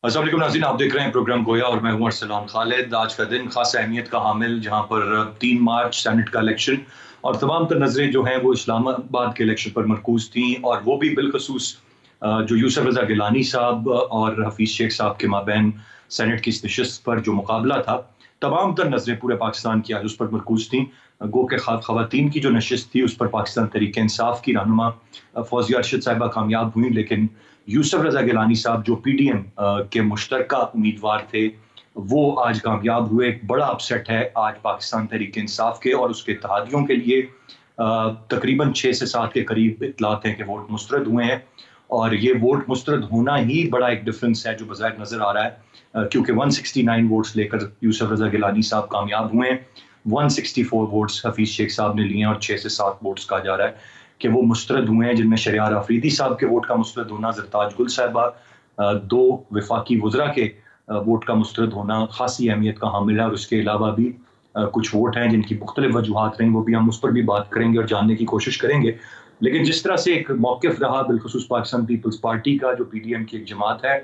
अस्सलाम वालेकुम नाज़रीन, आप देख रहे हैं प्रोग्राम गोया और मैं हूं अरसलान खालिद। आज का दिन खास अहमियत का हामिल, जहां पर 3 मार्च सेनेट का इलेक्शन और तमाम तर नज़रें जो हैं वो इस्लामाबाद के इलेक्शन पर मरकूज थी, और वो भी बिलखसूस जो यूसुफ रज़ा गिलानी साहब और हफीज़ शेख साहब के माबैन सेनेट की इस नशस्त पर जो मुकाबला था, तमाम तर नज़रें पूरे पाकिस्तान की आज उस पर मरकूज थी। गो के खवातीन की जो नशस्त थी उस पर पाकिस्तान तहरीक इंसाफ की रहनुमा फौजिया अरशद साहिबा कामयाब हुई, लेकिन यूसुफ रजा गिलानी साहब जो पीडीएम के मुश्तरका उम्मीदवार थे, वो आज कामयाब हुए। एक बड़ा अपसेट है आज पाकिस्तान तहरीक इंसाफ के और उसके इत्तेहादियों के लिए। तकरीबन 6 से 7 के करीब इतलात हैं कि वोट मुस्तरद हुए हैं, और ये वोट मुस्तरद होना ही बड़ा एक डिफरेंस है जो बज़ाहिर नजर आ रहा है, क्योंकि 169 वोट्स लेकर यूसुफ रजा गिलानी साहब कामयाब हुए हैं। 164 वोट्स हफीज शेख साहब ने लिए हैं और 6 से 7 वोट्स कहा जा रहा है कि वो मुस्तरद हुए हैं, जिनमें शरियार अफरीदी साहब के वोट का मुस्तरद होना, जरताज गुल साहिबा, दो विफाकी वज़रा के वोट का मुस्तरद होना खासी अहमियत का हामिल है। और उसके अलावा भी कुछ वोट हैं जिनकी मुख्तलिफ वजूहत रहीं, वो भी हम उस पर भी बात करेंगे और जानने की कोशिश करेंगे। लेकिन जिस तरह से एक मौक़िफ़ रहा बिलखुसूस पाकिस्तान पीपल्स पार्टी का, जो पीडीएम की एक जमात है,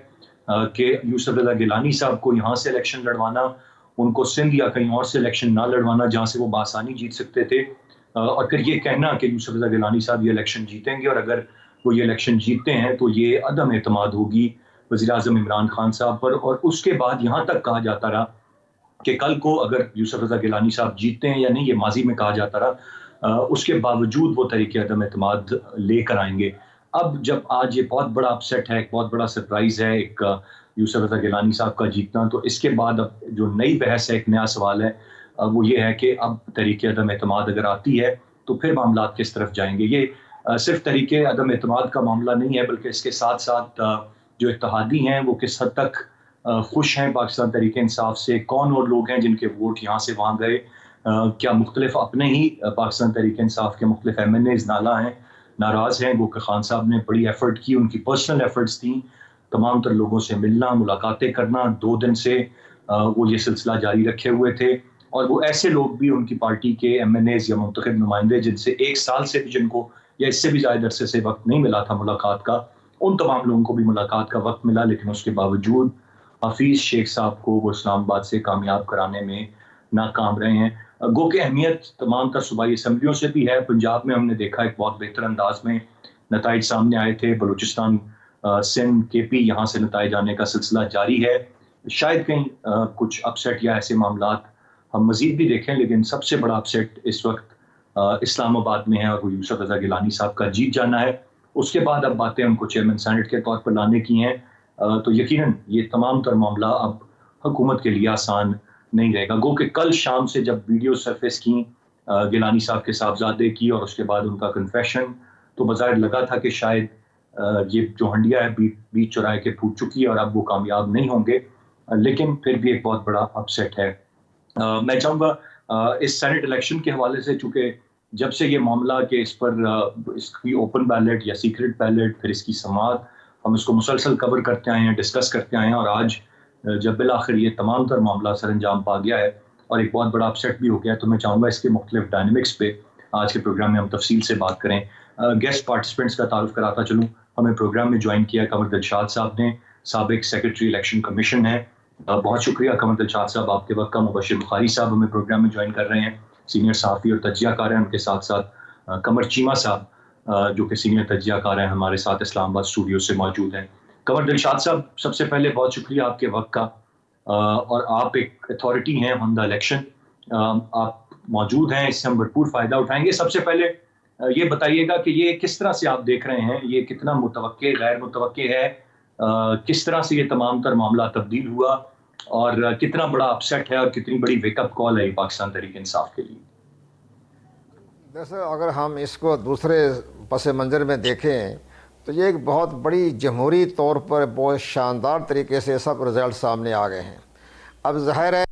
कि यूसुफ रज़ा गिलानी साहब को यहाँ से इलेक्शन लड़वाना, उनको सिंध या कहीं और से इलेक्शन ना लड़वाना जहाँ से वो बासानी जीत सकते थे, और फिर ये कहना कि यूसुफ रज़ा गिलानी साहब ये इलेक्शन जीतेंगे, और अगर वो ये इलेक्शन जीतते हैं तो ये अदम एतमाद होगी वज़ीर-ए-आज़म इमरान खान साहब पर। और उसके बाद यहाँ तक कहा जाता रहा कि कल को अगर यूसुफ रज़ा गिलानी साहब जीतते हैं या नहीं, ये माजी में कहा जाता रहा, उसके बावजूद वो तरीके अदम एतमाद लेकर आएंगे। अब जब आज ये बहुत बड़ा अपसेट है, एक बहुत बड़ा सरप्राइज है, एक यूसुफ रज़ा गिलानी साहब का जीतना, तो इसके बाद अब जो नई बहस है, एक नया सवाल है, वो ये है कि अब तरीके अदम एतमाद अगर आती है तो फिर मामला किस तरफ जाएंगे। ये सिर्फ तरीके अदम एतमाद का मामला नहीं है, बल्कि इसके साथ साथ जो इत्तेहादी हैं वो किस हद तक खुश हैं पाकिस्तान तहरीक इंसाफ से, कौन और लोग हैं जिनके वोट यहाँ से वहाँ गए, क्या मुख्तलिफ अपने ही पाकिस्तान तहरीक इंसाफ के मुख्तलिफ MNAs नाला हैं, नाराज़ हैं। वो कि खान साहब ने बड़ी एफर्ट की, उनकी पर्सनल एफर्ट्स थी, तमाम तर लोगों से मिलना, मुलाकातें करना, 2 दिन से वो ये सिलसिला जारी रखे हुए थे। और वो ऐसे लोग भी उनकी पार्टी के MNAs या मुंतखब नुमाइंदे जिनसे 1 साल से भी, जिनको या इससे भी ज़्यादा अरसे से वक्त नहीं मिला था मुलाकात का, उन तमाम लोगों को भी मुलाकात का वक्त मिला, लेकिन उसके बावजूद हफीज शेख साहब को वो इस्लामाबाद से कामयाब कराने में नाकाम रहे हैं। गो की अहमियत तमाम तर सूबाई असम्बलियों से भी है। पंजाब में हमने देखा एक बहुत बेहतर अंदाज में नताइज सामने आए थे। बलूचिस्तान, सिंध, KP, यहाँ से नताइज आने का सिलसिला जारी है। शायद कहीं कुछ अपसेट या ऐसे मामला हम मजीद भी देखें, लेकिन सबसे बड़ा अपसेट इस वक्त इस्लामाबाद में है, और वो यूसुफ रज़ा गिलानी साहब का जीत जाना है। उसके बाद अब बातें हमको चेयरमैन सेनेट के तौर पर लाने की हैं, तो यकीनन ये तमाम तर मामला अब हुकूमत के लिए आसान नहीं रहेगा। गो कि कल शाम से जब वीडियो सरफेस की गिलानी साहब के साहबजादे की और उसके बाद उनका कन्फेशन, तो बाज़ाहिर लगा था कि शायद ये जो हंडिया है बीच चौराहे के फूट चुकी है और अब वो कामयाब नहीं होंगे। लेकिन फिर भी एक बहुत बड़ा अपसेट है। मैं चाहूँगा इस सेनेट इलेक्शन के हवाले से, चूँकि जब से ये मामला कि इस पर इसकी ओपन बैलेट या सीक्रेट बैलेट, फिर इसकी समाअत, हम इसको मुसलसल कवर करते आए हैं, डिस्कस करते आए हैं, और आज जब बिल-आखिर ये तमाम तर मामला सरअंजाम पा गया है और एक बहुत बड़ा अपसेट भी हो गया है, तो मैं चाहूँगा इसके मुख्तलिफ डायनामिक्स पे आज के प्रोग्राम में हम तफसील से बात करें। गेस्ट पार्टिसिपेंट्स का तारुफ कराता चलूँ। हमें प्रोग्राम में ज्वाइन किया कमर दिलशाद साहब ने, साबिक सेक्रेटरी इलेक्शन कमीशन है। बहुत शुक्रिया कमर दिलशाद साहब, आपके वक्त का। मुबशिर बुखारी साहब हमें प्रोग्राम में ज्वाइन कर रहे हैं, सीनियर सहाफ़ी और तज्जियाकार हैं। उनके साथ साथ कमर चीमा साहब, जो कि सीनियर तज्जियाकार हैं, हमारे साथ इस्लामाबाद स्टूडियो से मौजूद हैं। कमर दिलशाद साहब, सबसे पहले बहुत शुक्रिया आपके वक्त का, और आप एक अथॉरिटी हैं ऑन द इलेक्शन। आप मौजूद हैं, इससे हम भरपूर फ़ायदा उठाएंगे। सबसे पहले ये बताइएगा कि ये किस तरह से आप देख रहे हैं, ये कितना मुतवक्के, गैर मुतवक्के है, किस तरह से ये तमाम तर मामला तब्दील हुआ, और कितना बड़ा अपसेट है और कितनी बड़ी वेकअप कॉल है ये पाकिस्तान तहरीक इंसाफ के लिए। दरअसल अगर हम इसको दूसरे पस मंज़र में देखें तो ये एक बहुत बड़ी जमहूरी तौर पर बहुत शानदार तरीके से सब रिज़ल्ट सामने आ गए हैं। अब ज़ाहिर है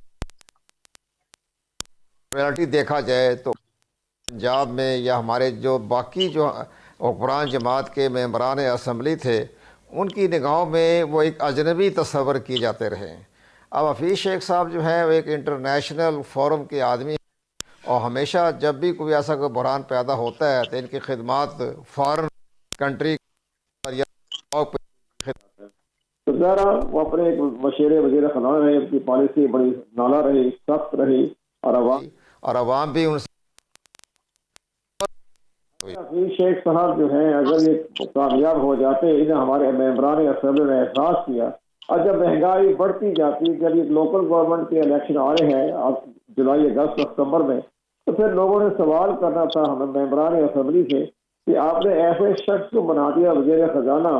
रियलिटी देखा जाए तो पंजाब में या हमारे जो बाकी जो हुक्मरान जमात के मेंबरान असम्बली थे, उनकी निगाहों में वो एक अजनबी तस्वर किए जाते रहे। अब हफीज़ शेख साहब जो हैं वो एक इंटरनेशनल फोरम के आदमी हैं, और हमेशा जब भी कोई ऐसा कोई बहरान पैदा होता है तो इनकी खिदमात फॉरेन कंट्री तो ज़रा वो अपने एक मशेरे वजीर ख़ज़ाना रहे, उनकी पॉलिसी बड़ी नाला रही, सख्त रही, और अवाम भी उनसे हफीज शेख साहब जो हैं अगर ये कामयाब हो जाते, इन्हें हमारे मेंबरान असेंबली ने एहसास किया। और जब महंगाई बढ़ती जाती, जब ये लोकल गवर्नमेंट के इलेक्शन आ रहे हैं अब जुलाई अगस्त सितंबर में, तो फिर लोगों ने सवाल करना था हमें मेंबरान असेंबली से कि आपने ऐसे शख्स को बना दिया वजीर खजाना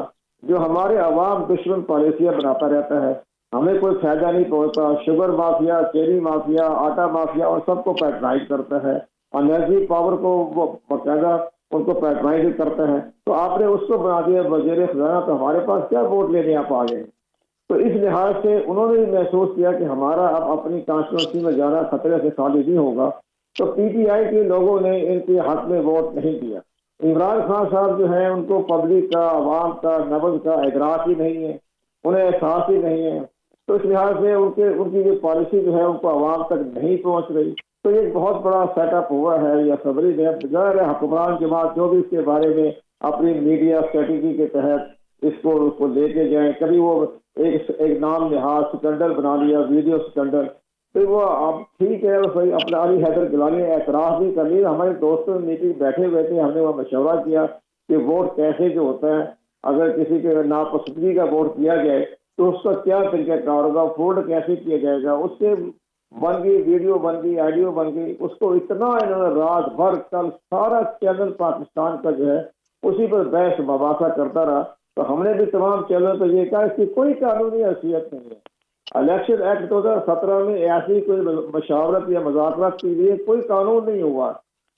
जो हमारे अवाम दुश्मन पॉलिसियाँ बनाता रहता है, हमें कोई फायदा नहीं पहुंचता। शुगर माफिया, चेरी माफिया, आटा माफिया और सबको पैट्रनाइज करता है, एनर्जी पावर को वो बाकायदा उनको पैट्रनाइज करता है। तो आपने उसको बना दिया वजीर खजाना, तो हमारे पास क्या वोट लेने आप आ गए। तो इस लिहाज से उन्होंने भी महसूस किया कि हमारा अब अपनी कॉन्स्टिट्यूंसी में जाना खतरे से खाली नहीं होगा। तो पीटीआई के लोगों ने इनके हक में वोट नहीं दिया। इमरान खान साहब जो है उनको पब्लिक का, अवाम का, नब्ज का इदराक ही नहीं है, उन्हें एहसास ही नहीं है। तो इस लिहाज से उनकी जो पॉलिसी जो है उनको अवाम तक नहीं पहुंच रही। तो ये बहुत बड़ा सेटअप हुआ है ये असम्बली में। ज़ाहिर है हुक्मरान जमात जो भी इसके बारे में अपनी मीडिया स्ट्रेटजी के तहत उसको लेके जाए, कभी वो एक नाम लिहाज स्कैंडल बना लिया, वीडियो स्कैंडल, तो वो अब ठीक है सही। अपना अली हैदर गिलानी ने एतराफ़ भी कर लिया। हमारे दोस्तों मीटिंग बैठे हुए थे, हमने वह मशवरा किया कि वोट कैसे जो होता है, अगर किसी के नापसंदगी का वोट किया जाए तो उसका क्या तरीक़ाकार होगा, फोल्ड कैसे किया जाएगा। उससे बन गई वीडियो, बन गई ऑडियो, बन गई। उसको इतना इन्होंने रात भर कल सारा चैनल पाकिस्तान का जो है उसी पर बहस मबासा करता रहा। तो हमने भी तमाम चैनल पर यह कहा इसकी कोई कानूनी हैसियत नहीं है। इलेक्शन एक्ट 2017 में ऐसी कोई मशावरत या मुज़ाकरात के लिए कोई कानून नहीं हुआ।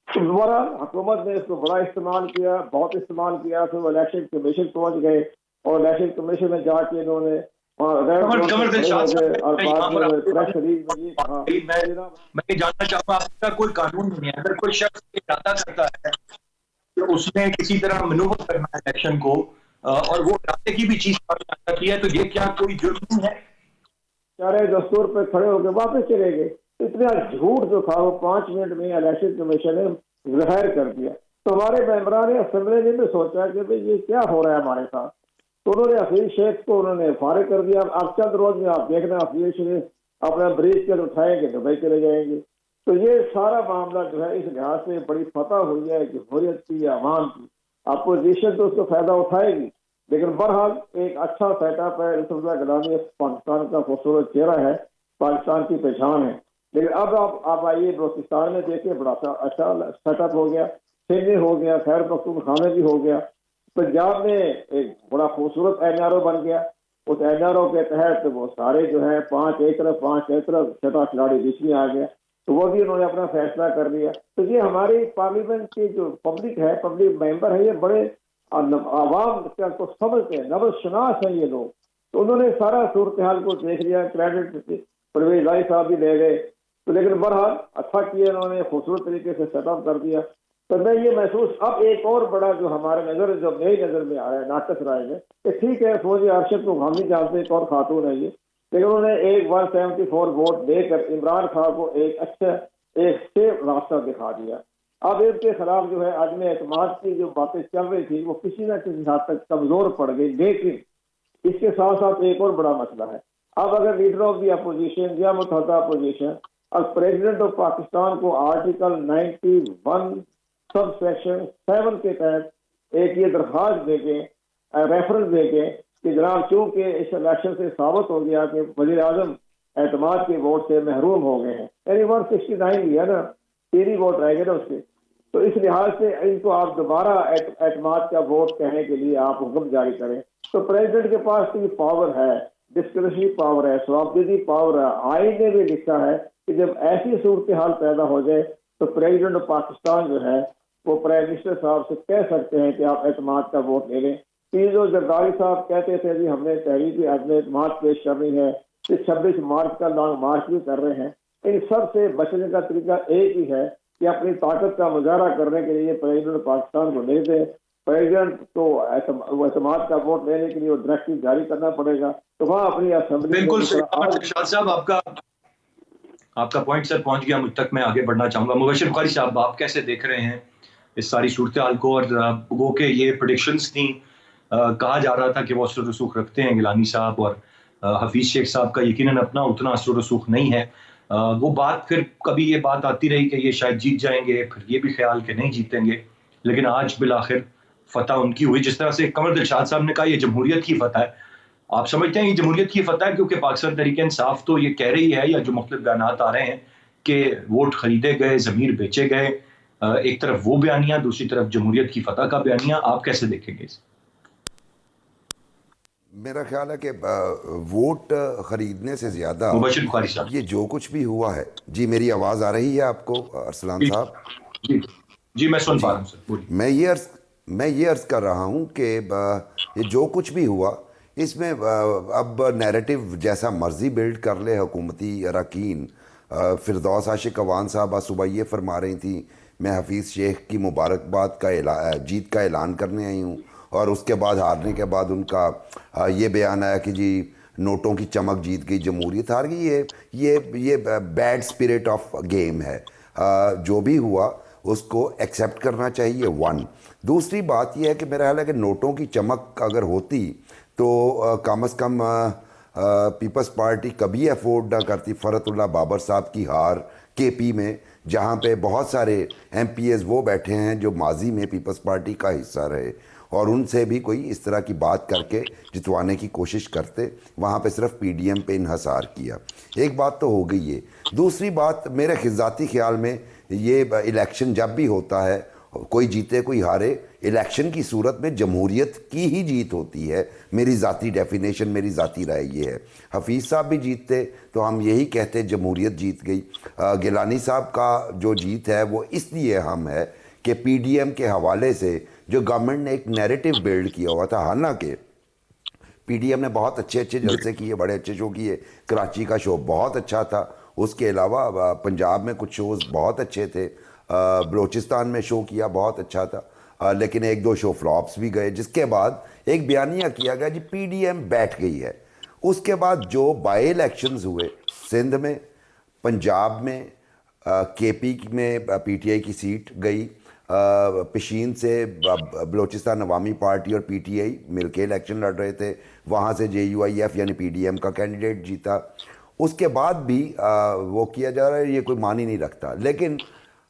तो दोबारा हुकूमत ने इसको बड़ा इस्तेमाल किया, बहुत इस्तेमाल किया। फिर वो इलेक्शन कमीशन पहुंच गए और इलेक्शन कमीशन में जाके इन्होंने मैं जानना चाहूंगा, आपका कोई कानून नहीं है। अगर कोई शख्स इरादा करता है तो उसने किसी तरह मनूवर करना है इलेक्शन को और वो इरादे की भी चीज की है, तो ये क्या कोई जुर्म नहीं है? सारे दस्तूर पे खड़े होकर वापस चले गए। इतना झूठ जो था वो 5 मिनट में इलेक्शन कमीशन ने ज़ाहिर कर दिया। तो हमारे मेंबरान असेंबली ने भी सोचा कि भाई ये क्या हो रहा है हमारे साथ। तो उन्होंने हफीज शेख को उन्होंने फारिग कर दिया। अब चंद रोज में आप देखना हफीज शेख अपना ब्रीज के उठाएंगे, दुबई चले जाएंगे। तो ये सारा मामला जो है इस लिहाज से बड़ी फतह हुई है जमहूरियत की या अवाम की। अपोजिशन तो उसको फायदा उठाएगी, लेकिन बहरहाल एक अच्छा सेटअप है। यूसुफ गिलानी पाकिस्तान का खूबसूरत चेहरा है, पाकिस्तान की पहचान है। लेकिन अब आप आइए बलोचिस्तान में देखिए, बड़ा अच्छा सेटअप हो गया, सिंध हो गया, खैर पख्तूनख्वा में भी हो गया, पंजाब में एक बड़ा खूबसूरत एनआरओ बन गया। उस एनआरओ के तहत वो सारे जो है 5 एक तरफ छठा खिलाड़ी बीच में आ गया, तो वो भी उन्होंने अपना फैसला कर लिया। तो ये हमारी पार्लियामेंट की जो पब्लिक है, पब्लिक मेंबर है, ये बड़े आवाम को समझते हैं, नब्ज़-शनास हैं ये लोग। तो उन्होंने सारा सूरत हाल को देख लिया। क्रेडिट परवेज लाई साहब भी ले गए। तो लेकिन बहरहाल अच्छा किया उन्होंने, खूबसूरत तरीके से सेटअप कर दिया। तो मैं ये महसूस अब एक और बड़ा जो हमारे नजर जो मेरी नजर में आ रहा है नाकस राय में कि ठीक है फौजी अरशद को हम नहीं जानते, एक और खातून है ये, लेकिन उन्होंने एक 174 वोट देकर इमरान खान को एक अच्छा एक सेफ रास्ता दिखा दिया। अब इनके खिलाफ जो है आदमी एतमाद की जो बातें चल रही थी वो किसी न किसी हद तक कमजोर पड़ गई। लेकिन इसके साथ साथ एक और बड़ा मसला है। अब अगर लीडर ऑफ दी अपोजिशन या मुतहदा अपोजिशन और प्रेसिडेंट ऑफ पाकिस्तान को आर्टिकल 91 सब सेक्शन 7 के तहत एक ये दरख्वास्त देके रेफरेंस देके कि जनाब चूंकि इस इलेक्शन से साबित हो गया कि वज़ीर आज़म एतमाद के वोट से महरूम हो गए हैं, यानी 169 लिया ना, 3 ही वोट रह गए ना उसके। तो इस लिहाज से इनको आप दोबारा एतमाद का वोट कहने के लिए आप हुक्म जारी करें। तो प्रेसिडेंट के पास तो ये पावर है, डिस्क्रिशनरी पावर है, स्वाबदेही पावर है। आइन ने भी लिखा है कि जब ऐसी सूरत हाल पैदा हो जाए तो प्रेसिडेंट ऑफ पाकिस्तान जो है वो प्राइम मिनिस्टर साहब से कह सकते हैं कि आप एतमाद का वोट ले लें। जो जरदारी साहब कहते थे जी हमने तहरीक अदम एतमाद पेश करनी है, 26 मार्च का लॉन्ग मार्च भी कर रहे हैं। इन सब से बचने का तरीका एक ही है कि अपनी ताकत का मुजाहरा करने के लिए प्रेसिडेंट पाकिस्तान को ले दें। प्रेसिडेंट को एतमाद का वोट लेने के लिए वो डायरेक्टिव जारी करना पड़ेगा। तो वहाँ अपनी असेंबली बिल्कुल साहब आपका पॉइंट सर पहुंच गया मुझ तक। मैं आगे बढ़ना चाहूंगा। मुबशिर बुखारी साहब, आप कैसे देख रहे हैं इस सारी सूरत हाल को? और वो के ये प्रेडिक्शंस थी कहा जा रहा था कि वो असर रसूख रखते हैं गिलानी साहब, और हफीज शेख साहब का यकीनन अपना उतना असर रसूख नहीं है। वो बात फिर कभी ये बात आती रही कि ये शायद जीत जाएंगे, फिर ये भी ख्याल कि नहीं जीतेंगे, लेकिन आज बिलाखिर फतह उनकी हुई। जिस तरह से कमर दिलशाद साहब ने कहा ये जमहूरियत की फतह है, आप समझते हैं ये जमहूरियत की फतह है? क्योंकि पाकिस्तान तहरीक इंसाफ तो ये कह रही है, या जो मुख्तलिफ बयानात आ रहे हैं कि वोट खरीदे गए, जमीर बेचे गए। एक तरफ वो बयानिया, दूसरी तरफ जमहूरियत की फतह का बयानिया, आप कैसे देखेंगे इसे? मेरा ख्याल है कि वोट खरीदने से ज़्यादा मुबशिर बुखारी साहब। ये जो कुछ भी हुआ है, जी मेरी आवाज़ आ रही है आपको अरसलान साहब? जी जी, मैं सुन जी, पा रहा हूँ सर, बोलिए। मैं ये अर्ज़ कर रहा हूँ कि ये जो कुछ भी हुआ इसमें अब नैरेटिव जैसा मर्जी बिल्ड कर ले हुकूमती अरकान। फिरदौस आशिक अवान साहब आज सुबह ये फरमा रही थी मैं हफीज़ शेख की मुबारकबाद का जीत का ऐलान करने आई हूँ, और उसके बाद हारने के बाद उनका ये बयान आया कि जी नोटों की चमक जीत गई, जमहूरियत हार गई। ये बैड स्पिरिट ऑफ गेम है। जो भी हुआ उसको एक्सेप्ट करना चाहिए, वन। दूसरी बात यह है कि मेरा ख्याल है कि नोटों की चमक अगर होती तो कम अज़ कम पीपल्स पार्टी कभी अफोर्ड ना करती फ़रतुल्लाह बाबर साहब की हार केपी में, जहाँ पे बहुत सारे MPs वो बैठे हैं जो माजी में पीपल्स पार्टी का हिस्सा रहे, और उनसे भी कोई इस तरह की बात करके जितवाने की कोशिश करते। वहाँ पे सिर्फ PDM पे इन्हसार किया। एक बात तो हो गई है। दूसरी बात मेरे ज़ाती ख्याल में, ये इलेक्शन जब भी होता है, कोई जीते कोई हारे, इलेक्शन की सूरत में जमहूरियत की ही जीत होती है। मेरी ज़ाती डेफिनेशन, मेरी ज़ाती राय ये है। हफीज़ साहब भी जीतते तो हम यही कहते जमहूरियत जीत गई। गिलानी साहब का जो जीत है वो इसलिए अहम है कि PDM के हवाले से जो गवर्नमेंट ने एक नैरेटिव बिल्ड किया हुआ था, हालांकि PDM ने बहुत अच्छे जलसे किए, बड़े अच्छे शो किए। कराची का शो बहुत अच्छा था, उसके अलावा पंजाब में कुछ शोज़ बहुत अच्छे थे, बलोचिस्तान में शो किया बहुत अच्छा था, लेकिन एक दो शो फ्लॉप्स भी गए। जिसके बाद एक बयानिया किया गया जी PDM बैठ गई है। उसके बाद जो बाई इलेक्शंस हुए सिंध में, पंजाब में, KP में PTI की सीट गई, पिशीन से बलोचिस्तान अवामी पार्टी और PTI मिलके इलेक्शन लड़ रहे थे, वहाँ से JUIF यानी PDM का कैंडिडेट जीता। उसके बाद भी वो किया जा रहा है, ये कोई मान ही नहीं रखता। लेकिन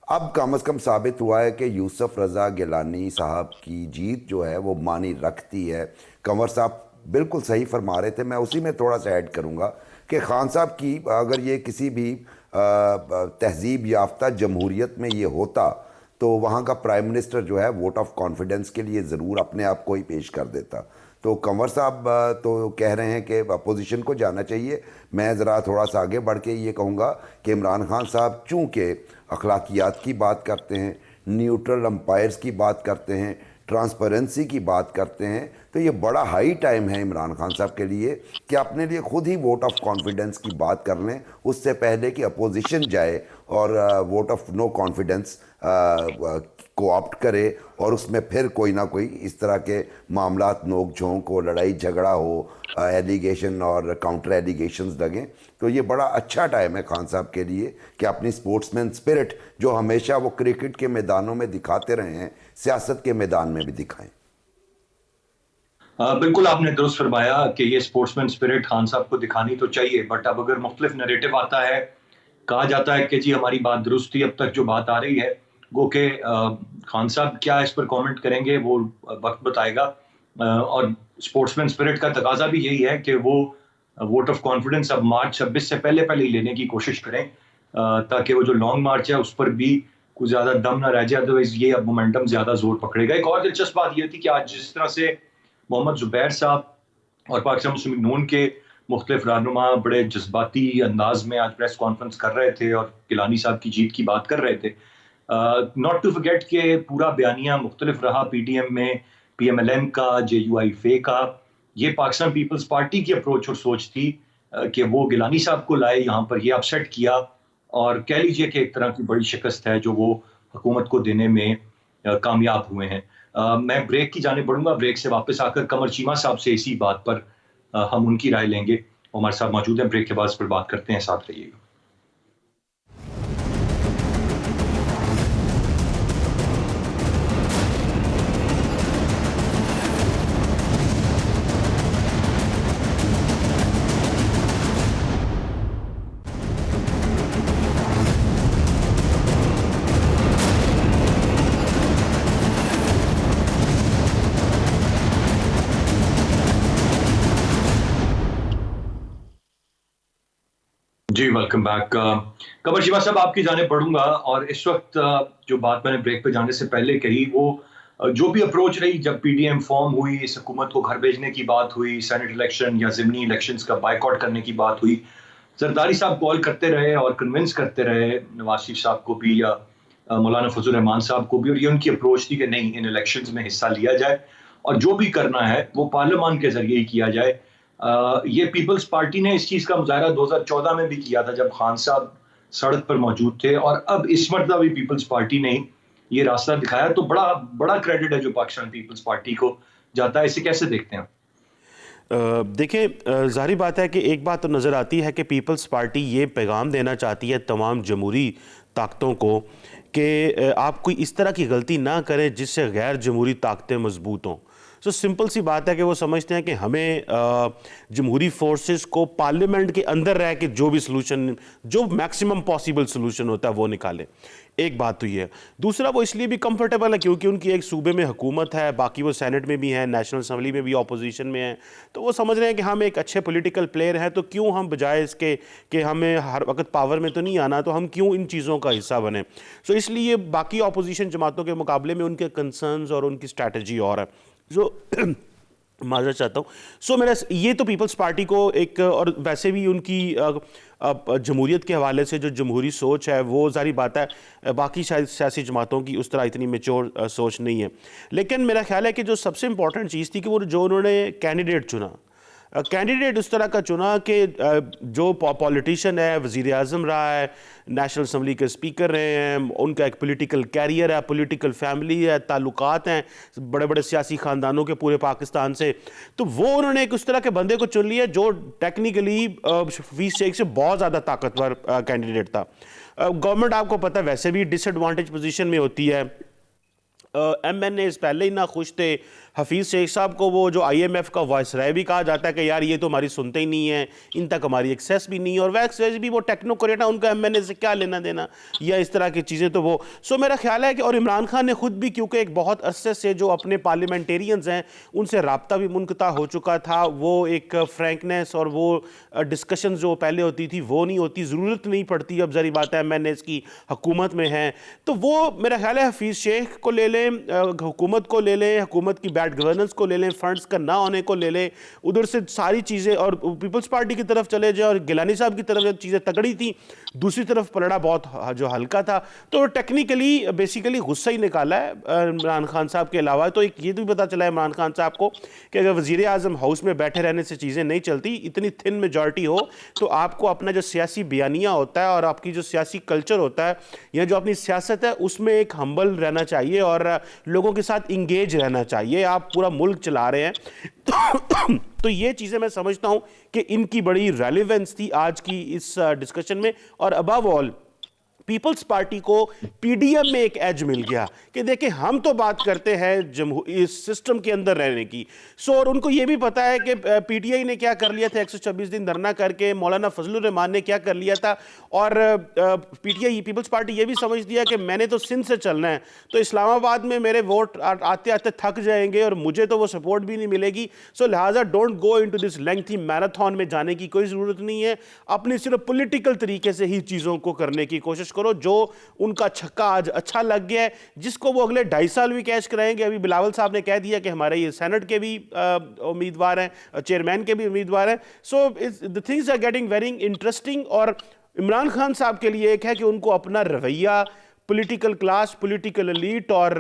अब कम अज़ कम साबित हुआ है कि यूसुफ रज़ा गिलानी साहब की जीत जो है वो मानी रखती है। कंवर साहब बिल्कुल सही फरमा रहे थे, मैं उसी में थोड़ा सा ऐड करूँगा कि खान साहब की अगर ये किसी भी तहजीब याफ्ता जमहूरियत में ये होता तो वहाँ का प्राइम मिनिस्टर जो है वोट ऑफ कॉन्फिडेंस के लिए ज़रूर अपने आप को ही पेश कर देता। तो कंवर साहब तो कह रहे हैं कि अपोजिशन को जाना चाहिए। मैं ज़रा थोड़ा सा आगे बढ़ के ये कहूँगा कि इमरान खान साहब चूँकि अखलाकियात की बात करते हैं, न्यूट्रल अंपायर्स की बात करते हैं, ट्रांसपेरेंसी की बात करते हैं, तो ये बड़ा हाई टाइम है इमरान खान साहब के लिए कि अपने लिए खुद ही वोट ऑफ कॉन्फिडेंस की बात कर लें, उससे पहले कि अपोजिशन जाए और वोट ऑफ नो कॉन्फिडेंस को ऑप्ट करे और उसमें फिर कोई ना कोई इस तरह के मामलात नोक झोंक हो, लड़ाई झगड़ा हो, एलिगेशन और काउंटर एलिगेशंस लगें। तो ये बड़ा अच्छा टाइम है खान साहब के लिए कि अपनी स्पोर्ट्समैन स्पिरिट जो हमेशा वो क्रिकेट के मैदानों में दिखाते रहे हैं, सियासत के मैदान में भी दिखाएं। बिल्कुल आपने दुरुस्त फरमाया कि ये स्पोर्ट्समैन स्पिरिट खान साहब को दिखानी तो चाहिए, बट अब अगर मुख्तलिफ नैरेटिव आता है, कहा जाता है कि जी हमारी बात दुरुस्त थी, अब तक जो बात आ रही है गो के खान साहब क्या इस पर कमेंट करेंगे वो वक्त बताएगा। और स्पोर्ट्समैन स्पिरिट का तकाजा भी यही है कि वो वोट ऑफ कॉन्फिडेंस अब मार्च 26 से पहले ही लेने की कोशिश करें, ताकि वो जो लॉन्ग मार्च है उस पर भी कुछ ज्यादा दम ना रह जाए, अदरवाइज ये अब मोमेंटम ज्यादा जोर पकड़ेगा। एक और दिलचस्प बात यह थी कि आज जिस तरह से मोहम्मद जुबैर साहब और पाकिस्तान मुस्लिम लीग नून के मुख्तलिफ रहनुमा बड़े जज्बाती अंदाज में आज प्रेस कॉन्फ्रेंस कर रहे थे और गिलानी साहब की जीत की बात कर रहे थे। नॉट टू फॉरगेट के पूरा बयानिया मुख्तलिफ रहा PDM में, PMLN का, JUIF का। ये पाकिस्तान पीपल्स पार्टी की अप्रोच और सोच थी कि वो गिलानी साहब को लाए यहाँ पर, ये अपसेट किया और कह लीजिए कि एक तरह की बड़ी शिकस्त है जो वो हुकूमत को देने में कामयाब हुए हैं। मैं ब्रेक की जाने बढ़ूंगा, ब्रेक से वापस आकर कमर चीमा साहब से इसी बात पर हम उनकी राय लेंगे। उमर साहब मौजूद हैं, ब्रेक के बाद इस पर बात करते हैं, साथ रहिएगा। Welcome back. कमर शिवा साहब, आपकी जाने पढ़ूंगा, और इस वक्त जो बात मैंने ब्रेक पे जाने से पहले कही, वो जो भी अप्रोच रही जब पीडीएम फॉर्म हुई, इस हुकूमत को घर भेजने की बात हुई, सेनेट इलेक्शन या ज़िमनी इलेक्शंस का बायकॉट करने की बात हुई, जरदारी साहब कॉल करते रहे और कन्विंस करते रहे नवाज शरीफ साहब को भी या मौलाना फजल रहमान साहब को भी, और ये उनकी अप्रोच थी कि नहीं, इन इलेक्शंस में हिस्सा लिया जाए और जो भी करना है वो पार्लियामान के जरिए ही किया जाए। ये पीपल्स पार्टी ने इस चीज का मुजाहरा 2014 में भी किया था जब खान साहब सड़क पर मौजूद थे, और अब इस मरतबा भी पीपल्स पार्टी ने ये रास्ता दिखाया। तो बड़ा बड़ा क्रेडिट है जो पाकिस्तान पीपल्स पार्टी को जाता है। इसे कैसे देखते हैं? देखिए, ज़ाहिर बात है कि एक बात तो नज़र आती है कि पीपल्स पार्टी ये पैगाम देना चाहती है तमाम जमहूरी ताकतों को कि आप कोई इस तरह की गलती ना करें जिससे गैर जमहूरी ताकतें मजबूत हों। सो सिंपल सी बात है कि वो समझते हैं कि हमें जमहूरी फोर्सेस को पार्लियामेंट के अंदर रह के जो भी सलूशन, जो मैक्सिमम पॉसिबल सलूशन होता है वो निकालें। एक बात तो ये है। दूसरा, वो इसलिए भी कंफर्टेबल है क्योंकि उनकी एक सूबे में हुकूमत है, बाकी वो सेनेट में भी हैं, नेशनल असम्बली में भी ऑपोजिशन में हैं, तो वो समझ रहे हैं कि हम एक अच्छे पॉलिटिकल प्लेयर हैं, तो क्यों हम बजाय इसके कि हमें हर वक्त पावर में तो नहीं आना, तो हम क्यों इन चीज़ों का हिस्सा बने। सो इसलिए बाकी ऑपोजिशन जमातों के मुकाबले में उनके कंसर्न्स और उनकी स्ट्रैटेजी और है। सो माजरा चाहता हूँ। सो मेरा ये तो पीपल्स पार्टी को एक, और वैसे भी उनकी जमहूरियत के हवाले से जो जमहूरी सोच है वो ज़ाहिर बात है बाकी शायद सियासी जमातों की उस तरह इतनी मेच्योर सोच नहीं है। लेकिन मेरा ख्याल है कि जो सबसे इंपॉर्टेंट चीज़ थी कि वो जो उन्होंने कैंडिडेट चुना, कैंडिडेट उस तरह का चुना कि जो पॉलिटिशियन है, वज़ीर आज़म रहा है, नेशनल असम्बली के स्पीकर रहे हैं, उनका एक पॉलिटिकल कैरियर है, पॉलिटिकल फैमिली है, ताल्लुकात हैं बड़े बड़े सियासी ख़ानदानों के पूरे पाकिस्तान से। तो वो उन्होंने एक उस तरह के बंदे को चुन लिया जो टेक्निकली हफीज़ शेख से बहुत ज़्यादा ताकतवर कैंडिडेट था। गवर्नमेंट आपको पता है वैसे भी डिसएडवांटेज पोजीशन में होती है। MNAs पहले ही ना खुश थे। हफीज़ शेख साहब को वो जो IMF का वायसराय भी कहा जाता है कि यार ये तो हमारी सुनते ही नहीं है, इन तक हमारी एक्सेस भी नहीं है, और वैसे भी वो टेक्नोक्रेट है, उनका MNA से क्या लेना देना, या इस तरह की चीज़ें। तो वो सो मेरा ख्याल है कि, और इमरान खान ने खुद भी क्योंकि एक बहुत अरसे से जो अपने पार्लियामेंटेरियंस हैं उनसे रब्ता भी मुनक़ता हो चुका था, वो एक फ्रैंकनेस और वो डिस्कशन जो पहले होती थी वो नहीं होती, ज़रूरत नहीं पड़ती अब, ज़री बात है MNAs की हुकूमत में है। तो वो मेरा ख्याल है हफीज़ शेख को ले लें, हुकूमत को ले लें, हुकूमत की बैड गवर्नेंस को ले लें, फंड्स का ना होने को ले लें, उधर से सारी चीज़ें, और पीपल्स पार्टी की तरफ चले जाए, और गिलानी साहब की तरफ जब चीज़ें तगड़ी थी, दूसरी तरफ पलड़ा बहुत जो हल्का था, तो टेक्निकली बेसिकली गुस्सा ही निकाला है इमरान खान साहब के अलावा। तो एक ये भी पता चला है इमरान खान साहब को कि अगर वज़ीर आज़म हाउस में बैठे रहने से चीज़ें नहीं चलती, इतनी थिन मेजॉरिटी हो तो आपको अपना जो सियासी बयानिया होता है और आपकी जो सियासी कल्चर होता है या जो अपनी सियासत है उसमें एक हम्बल रहना चाहिए और लोगों के साथ इंगेज रहना चाहिए। आप पूरा मुल्क चला रहे हैं तो ये चीज़ें मैं समझता हूं कि इनकी बड़ी रेलेवेंस थी आज की इस डिस्कशन में। और अबव ऑल पीपल्स पार्टी को पीडीएम में एक एज मिल गया कि देखिए हम तो बात करते हैं इस सिस्टम के अंदर रहने की। सो और उनको ये भी पता है कि पीटीआई ने क्या कर लिया था 126 दिन धरना करके, मौलाना फजलुर रहमान ने क्या कर लिया था, और पीटीआई पीपल्स पार्टी ये भी समझ दिया कि मैंने तो सिंध से चलना है, तो इस्लामाबाद में मेरे वोट आते आते थक जाएंगे और मुझे तो वो सपोर्ट भी नहीं मिलेगी। सो लिहाजा don't go into this lengthy marathon में जाने की कोई ज़रूरत नहीं है, अपनी सिर्फ पॉलिटिकल तरीके से ही चीज़ों को करने की कोशिश करो। जो उनका छक्का आज अच्छा लग गया है, जिसको वो अगले 2.5 साल भी कैश कराएंगे। अभी बिलावल साहब ने कह दिया कि हमारे ये सेनेट के भी उम्मीदवार हैं, चेयरमैन के भी उम्मीदवार हैं। So the things are getting very interesting. और इमरान खान साहब के लिए एक है कि उनको अपना रवैया पॉलिटिकल क्लास, पॉलिटिकल एलीट और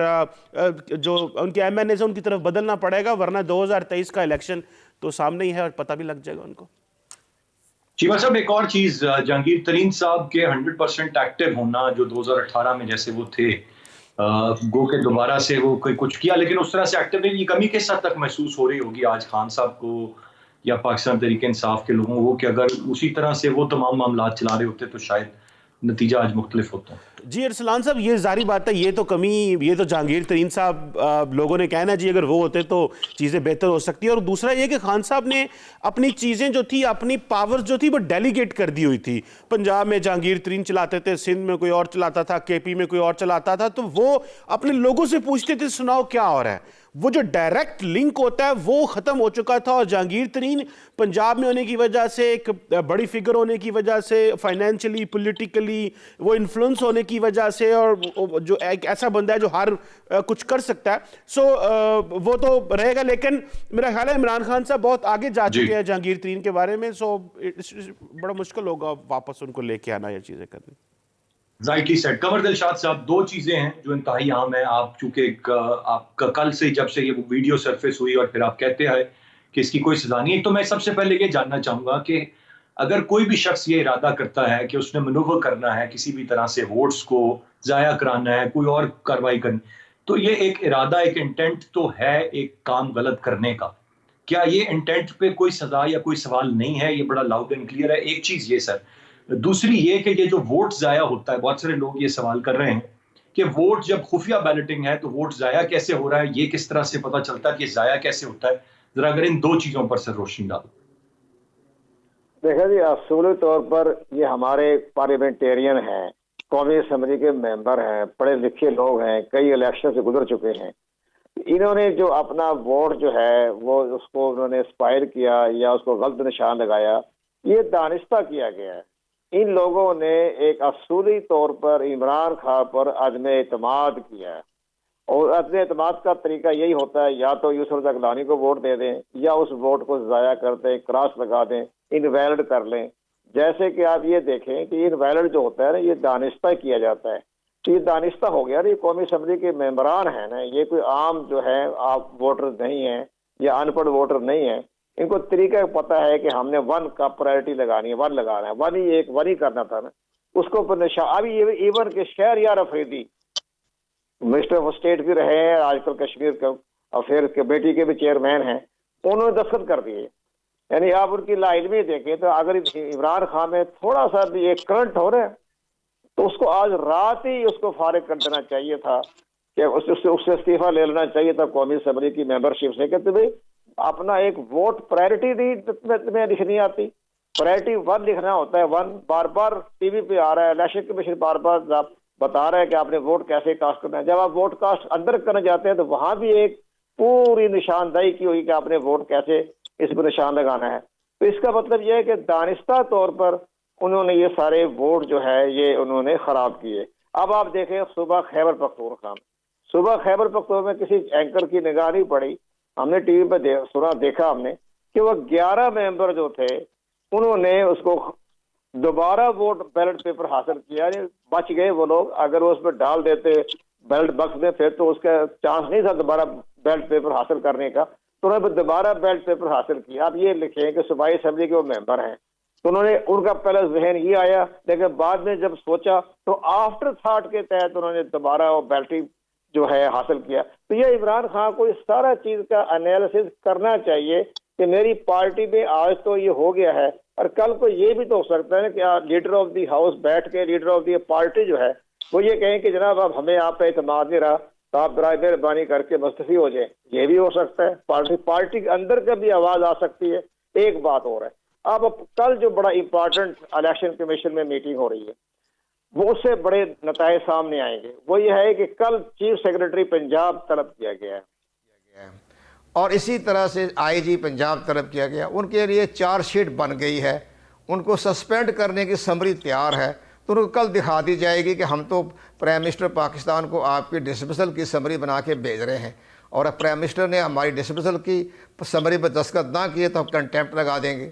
जो उनके MNAs उनकी तरफ बदलना पड़ेगा, वरना 2023 का इलेक्शन तो सामने ही है और पता भी लग जाएगा उनको। चीमा साहब, एक और चीज, जहांगीर तरीन साहब के 100% एक्टिव होना, जो 2018 में जैसे वो थे, गो के दोबारा से वो कोई कुछ किया, लेकिन उस तरह से एक्टिव नहीं, कमी किस हद तक महसूस हो रही होगी आज खान साहब को या पाकिस्तान तहरीक इंसाफ के लोगों को कि अगर उसी तरह से वो तमाम मामला चला रहे होते तो शायद नतीजा आज मुख्तलिफ होता है। जी अरसलान साहब, ये जारी बात है, ये तो कमी, ये तो जहांगीर तरीन साहब लोगों ने कहना जी अगर वो होते तो चीज़ें बेहतर हो सकती है। और दूसरा ये कि खान साहब ने अपनी चीज़ें जो थी, अपनी पावर्स जो थी वो डेलीगेट कर दी हुई थी। पंजाब में जहांगीर तरीन चलाते थे, सिंध में कोई और चलाता था, KP में कोई और चलाता था, तो वो अपने लोगों से पूछते थे सुनाओ क्या हो रहा है। वो जो डायरेक्ट लिंक होता है वो ख़त्म हो चुका था। और जहांगीर तरीन पंजाब में होने की वजह से, एक बड़ी फिगर होने की वजह से, फाइनेंशियली, पॉलिटिकली वो इन्फ्लुएंस होने की वजह से, और जो एक ऐसा बंदा है जो हर कुछ कर सकता है, सो वो तो रहेगा। लेकिन मेरा ख्याल है इमरान खान साहब बहुत आगे जा चुके हैं जहांगीर तरीन के बारे में, सो बड़ा मुश्किल होगा वापस उनको लेके आना, ये चीज़ें करनी। Rightly said. कमर दिलशाद साहब, दो चीजें हैं जो इंतहाई अहम है। आप चूंकि आपका कल से जब से ये वीडियो सरफेस हुई और फिर आप कहते हैं कि इसकी कोई सजा नहीं है, तो मैं सबसे पहले ये जानना चाहूंगा कि अगर कोई भी शख्स ये इरादा करता है कि उसने मनूवर करना है, किसी भी तरह से वोट्स को जाया कराना है, कोई और कार्रवाई करनी, तो ये एक इरादा, एक इंटेंट तो है एक काम गलत करने का। क्या ये इंटेंट पे कोई सजा या कोई सवाल नहीं है? ये बड़ा लाउड एंड क्लियर है। एक चीज ये सर। दूसरी ये कि ये जो वोट जाया होता है, बहुत सारे लोग ये सवाल कर रहे हैं कि वोट जब खुफिया बैलेटिंग है तो वोट जाया कैसे हो रहा है, ये किस तरह से पता चलता है कि जाया कैसे होता है? जरा अगर इन दो चीजों पर सर रोशनी डालो। देखा जी, असूली तौर पर ये हमारे पार्लियामेंटेरियन हैं, कौमी असम्बली के मेंबर हैं, पढ़े लिखे लोग हैं, कई इलेक्शन से गुजर चुके हैं। इन्होंने जो अपना वोट जो है वो उसको उन्होंने स्पायर किया या उसको गलत निशान लगाया, ये दानिस्ता किया गया है। इन लोगों ने एक असूली तौर पर इमरान खान पर अदम एतमाद किया है, और अदम एतमाद का तरीका यही होता है, या तो यूसुफ ज़गलानी को वोट दे दें या उस वोट को ज़ाया कर दें, क्रॉस लगा दें, इनवैलिड कर लें। जैसे कि आप ये देखें कि इनवैलिड जो होता है ना, ये दानिस्ता किया जाता है। तो ये दानिस्ता हो गया ना, ये कौमी असम्बली के मेंबरान हैं ना, ये कोई आम जो है आप वोटर नहीं है या अनपढ़ वोटर नहीं है। इनको तरीका पता है कि हमने वन का प्रायोरिटी लगानी है, वन लगाना है, वन ही करना था ना, उसको पर निशा। अभी ये इवन के Shahryar Afridi minister of state भी रहे हैं, आजकल कश्मीर के अफेयर कमेटी के भी चेयरमैन हैं, उन्होंने दस्तखत कर दिए। यानी आप उनकी लाइन में देखें तो अगर इमरान खान में थोड़ा सा भी एक करंट हो रहा है तो उसको आज रात ही उसको फारिग कर देना चाहिए था, कि उससे इस्तीफा ले लेना चाहिए था कौमी असम्बली की मेंबरशिप से। कहते भाई अपना एक वोट प्रायोरिटी नहीं तुम्हें लिखनी आती, प्रायोरिटी वन लिखना होता है। वन बार बार टीवी पे आ रहा है, इलेक्शन कमीशन बार बार बता रहा है कि आपने वोट कैसे कास्ट करना है। जब आप वोट कास्ट अंदर करने जाते हैं तो वहां भी एक पूरी निशानदाही की हुई कि आपने वोट कैसे इस पर निशान लगाना है। तो इसका मतलब यह है कि दानिस्ता तौर पर उन्होंने ये सारे वोट जो है ये उन्होंने खराब किए। अब आप देखें सुबह खैबर पख्तूनख्वा में किसी एंकर की निगाह नहीं पड़ी, हमने टीवी पे देखा हमने कि वो 11 मेंबर जो थे उन्होंने उसको दोबारा वोट बैलेट पेपर हासिल किया। बच गए वो लोग, अगर वो उसमें डाल देते बैलेट बक्स में फिर तो उसका चांस नहीं था दोबारा बैलेट पेपर हासिल करने का, तो उन्होंने दोबारा बैलेट पेपर हासिल किया। आप ये लिखें कि सूबाई असेंबली के वो मेंबर हैं, तो उन्होंने उनका पहले जहन ये आया, लेकिन बाद में जब सोचा तो आफ्टर थॉट के तहत उन्होंने दोबारा वो बैलेटिंग जो है हासिल किया। तो ये इमरान खान को इस सारा चीज का एनालिसिस करना चाहिए कि मेरी पार्टी में आज तो ये हो गया है, और कल को ये भी तो हो सकता है कि लीडर ऑफ द हाउस बैठ के लीडर ऑफ द पार्टी जो है वो ये कहें कि जनाब अब हमें आप पे एतमाद नहीं रहा, तो आप बराए मेहरबानी करके मुस्तफी हो जाए। ये भी हो सकता है, पार्टी के अंदर का भी आवाज आ सकती है। एक बात और है, अब कल जो बड़ा इंपॉर्टेंट इलेक्शन कमीशन में मीटिंग हो रही है वो उससे बड़े नताए सामने आएंगे। वो ये है कि कल चीफ सेक्रेटरी पंजाब तलब किया गया है, और इसी तरह से आईजी पंजाब तलब किया गया, उनके लिए चार्जशीट बन गई है, उनको सस्पेंड करने की समरी तैयार है। तो उनको कल दिखा दी जाएगी कि हम तो प्राइम मिनिस्टर पाकिस्तान को आपकी डिसमिसल की समरी बना के भेज रहे हैं, और प्राइम मिनिस्टर ने हमारी डिसमिसल की समरी पर दस्तखत ना किए तो हम कंटेम्प्ट लगा देंगे।